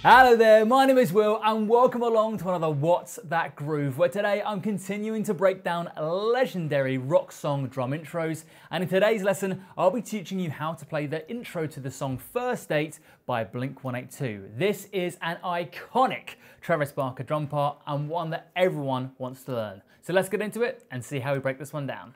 Hello there, my name is Will and welcome along to another What's That Groove, where today I'm continuing to break down legendary rock song drum intros, and in today's lesson I'll be teaching you how to play the intro to the song First Date by Blink-182. This is an iconic Travis Barker drum part and one that everyone wants to learn. So let's get into it and see how we break this one down.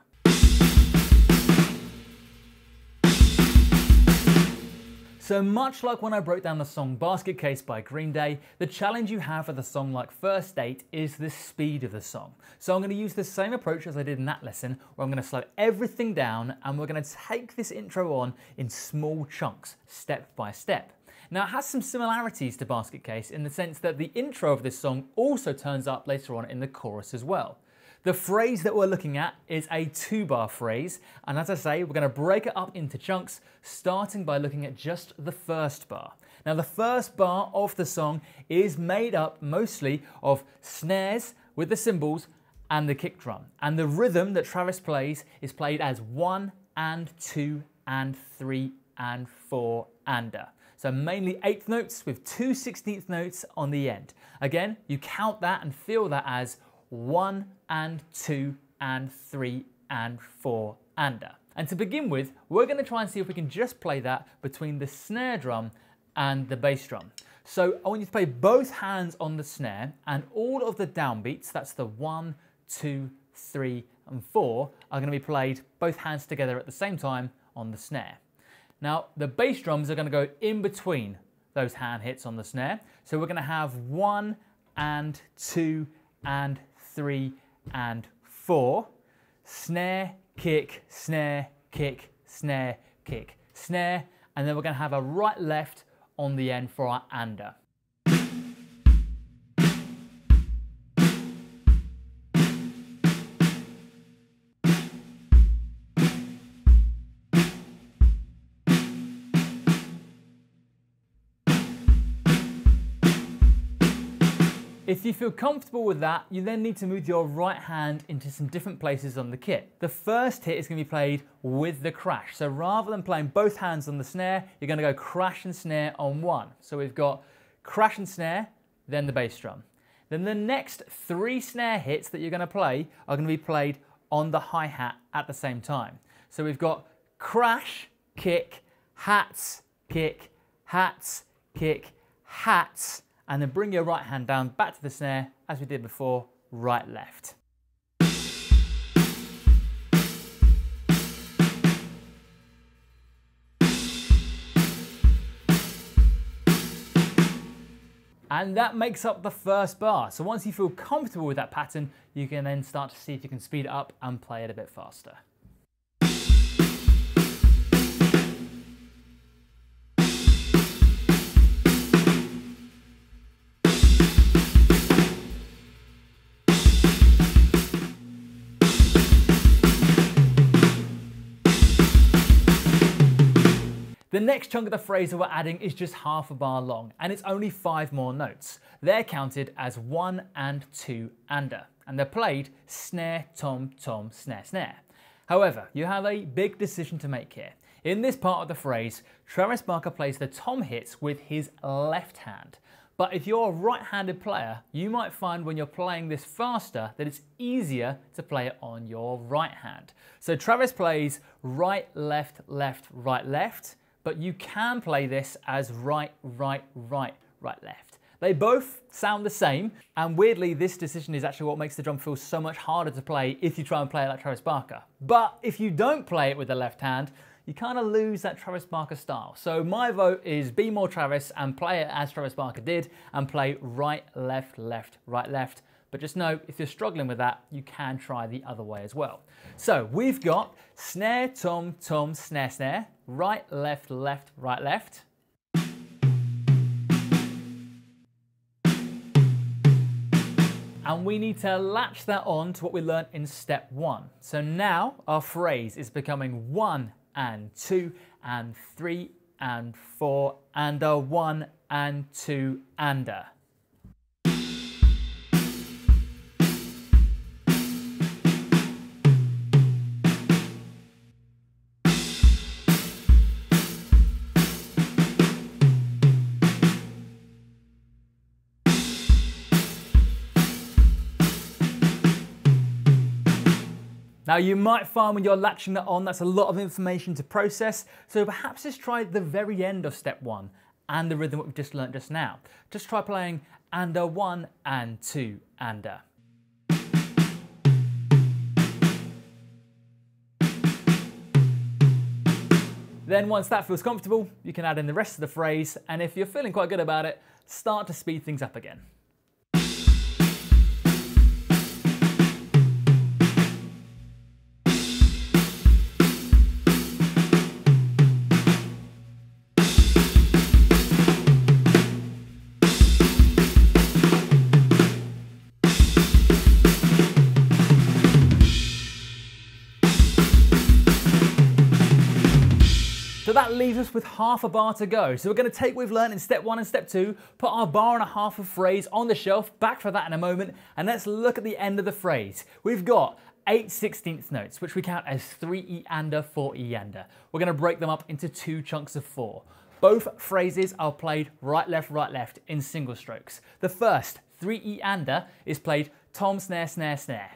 So much like when I broke down the song Basket Case by Green Day, the challenge you have with a song like First Date is the speed of the song. So I'm going to use the same approach as I did in that lesson, where I'm going to slow everything down and we're going to take this intro on in small chunks, step by step. Now it has some similarities to Basket Case in the sense that the intro of this song also turns up later on in the chorus as well. The phrase that we're looking at is a 2-bar phrase, and as I say, we're going to break it up into chunks, starting by looking at just the first bar. Now the first bar of the song is made up mostly of snares with the cymbals and the kick drum, and the rhythm that Travis plays is played as 1 and 2 and 3 and 4 and-a. So mainly 8th notes with 2 16th notes on the end. Again, you count that and feel that as 1 and 2 and 3 and 4 and-a. And to begin with, we're going to try and see if we can just play that between the snare drum and the bass drum. So I want you to play both hands on the snare, and all of the downbeats, that's the 1, 2, 3 and 4, are going to be played both hands together at the same time on the snare. Now the bass drums are going to go in between those hand hits on the snare, so we're going to have 1 and 2 and 3 and 4, snare, kick, snare, kick, snare, kick, snare, and then we're going to have a right left on the end for our and-a. If you feel comfortable with that, you then need to move your right hand into some different places on the kit. The first hit is going to be played with the crash. So rather than playing both hands on the snare, you're going to go crash and snare on one. So we've got crash and snare, then the bass drum. Then the next 3 snare hits that you're going to play are going to be played on the hi-hat at the same time. So we've got crash, kick, hats, kick, hats, kick, hats, and then bring your right hand down back to the snare as we did before, right, left. And that makes up the first bar. So once you feel comfortable with that pattern, you can then start to see if you can speed it up and play it a bit faster. The next chunk of the phrase that we're adding is just half a bar long, and it's only 5 more notes. They're counted as 1 and 2 and-a, and they're played snare, tom, tom, snare, snare. However, you have a big decision to make here. In this part of the phrase, Travis Barker plays the tom hits with his left hand. But if you're a right-handed player, you might find when you're playing this faster that it's easier to play it on your right hand. So Travis plays right, left, left, right, left, but you can play this as right, right, right, right, left. They both sound the same, and weirdly this decision is actually what makes the drum feel so much harder to play if you try and play it like Travis Barker. But if you don't play it with the left hand, you kind of lose that Travis Barker style. So my vote is be more Travis and play it as Travis Barker did and play right, left, left, right, left. But just know, if you're struggling with that, you can try the other way as well. So we've got snare, tom, tom, snare, snare, right, left, left, right, left. And we need to latch that on to what we learned in step 1. So now our phrase is becoming 1 and 2 and 3 and 4 and a 1 and 2 and-a. Now you might find when you're latching that on, that's a lot of information to process, so perhaps just try the very end of step 1 and the rhythm that we've just learnt just now. Just try playing and a 1 and 2 and a. Then once that feels comfortable, you can add in the rest of the phrase, and if you're feeling quite good about it, start to speed things up again. So that leaves us with half a bar to go. So we're going to take what we've learned in step 1 and step 2, put our bar and a half of phrase on the shelf, back for that in a moment, and let's look at the end of the phrase. We've got 8/16 notes, which we count as 3 eander, 4 eander. We're going to break them up into 2 chunks of 4. Both phrases are played right, left in single strokes. The first, 3 eander, is played tom, snare, snare, snare.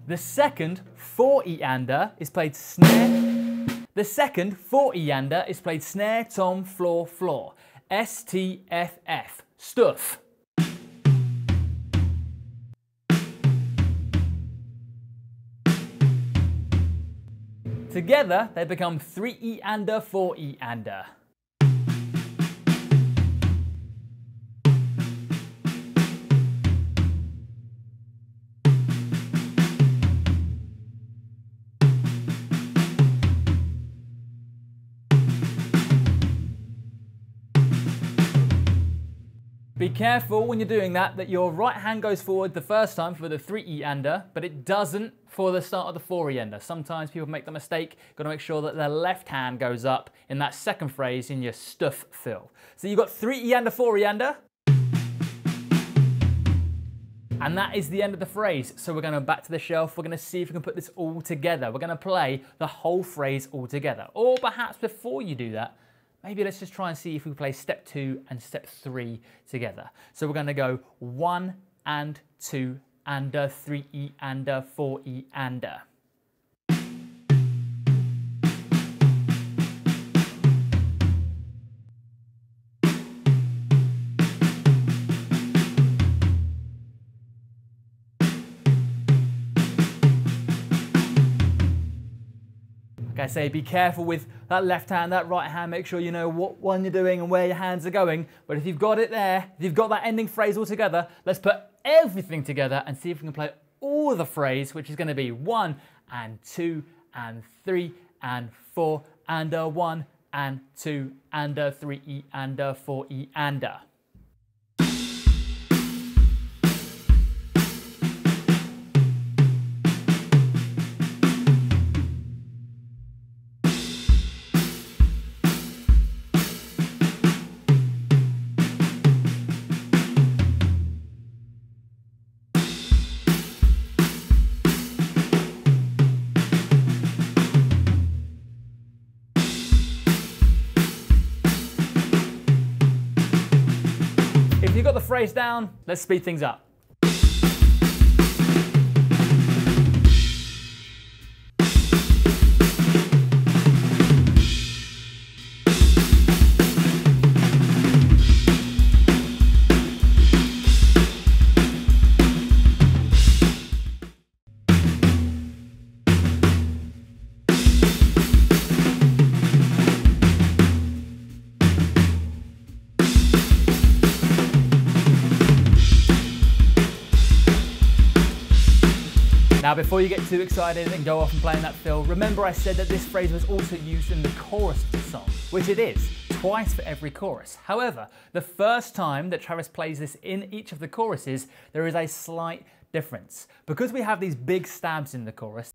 The second, 4 eander, is played snare. The second, 4 eander, is played snare, tom, floor, floor. S-T-F-F, stuff. Together, they become 3 eander, 4 eander. Be careful when you're doing that your right hand goes forward the first time for the 3 eander, but it doesn't for the start of the 4 eander. Sometimes people make the mistake, got to make sure that their left hand goes up in that second phrase in your stuff fill. So you've got 3 eander, 4 eander, and that is the end of the phrase. So we're going to back to the shelf, we're going to see if we can put this all together. We're going to play the whole phrase all together. Or perhaps before you do that, maybe let's just try and see if we can play step 2 and step 3 together. So we're going to go 1 and 2 and 3 and 4 and. Like I say, be careful with that left hand, that right hand, make sure you know what one you're doing and where your hands are going. But if you've got it there, if you've got that ending phrase all together, let's put everything together and see if we can play all the phrase, which is going to be 1 and 2 and 3 and 4 and 1 and 2 and 3 and 4 and. If you've got the phrase down, let's speed things up. Now before you get too excited and go off and play in that fill, remember I said that this phrase was also used in the chorus of the song, which it is, twice for every chorus. However, the first time that Travis plays this in each of the choruses, there is a slight difference. Because we have these big stabs in the chorus,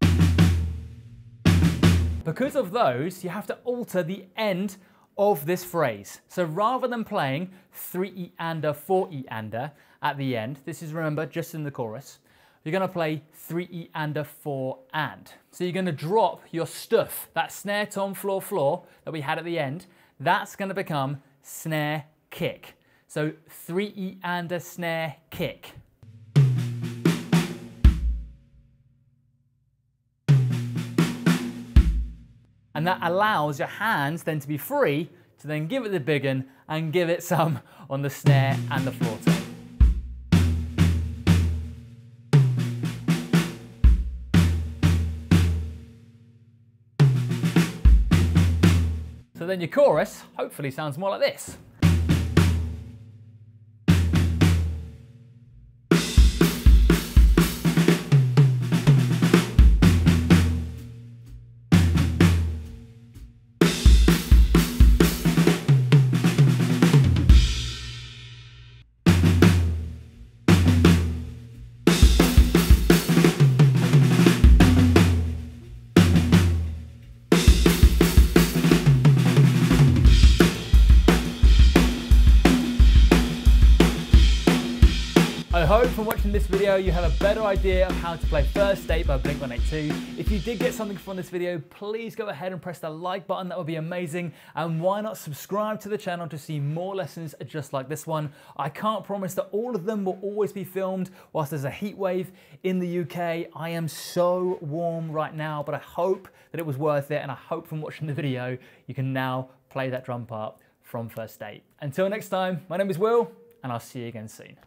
because of those, you have to alter the end of this phrase. So rather than playing 3 and 4 and at the end, this is, remember, just in the chorus, you're going to play 3 and 4 and. So you're going to drop your stuff, that snare, tom, floor, floor that we had at the end, that's going to become snare, kick. So 3 and a snare, kick. And that allows your hands then to be free to then give it the big un and give it some on the snare and the floor tom. So then your chorus hopefully sounds more like this. I hope from watching this video you have a better idea of how to play First State by Blink-182. If you did get something from this video, please go ahead and press the like button, that would be amazing. And why not subscribe to the channel to see more lessons just like this one. I can't promise that all of them will always be filmed whilst there's a heat wave in the UK. I am so warm right now, but I hope that it was worth it, and I hope from watching the video you can now play that drum part from First State. Until next time, my name is Will, and I'll see you again soon.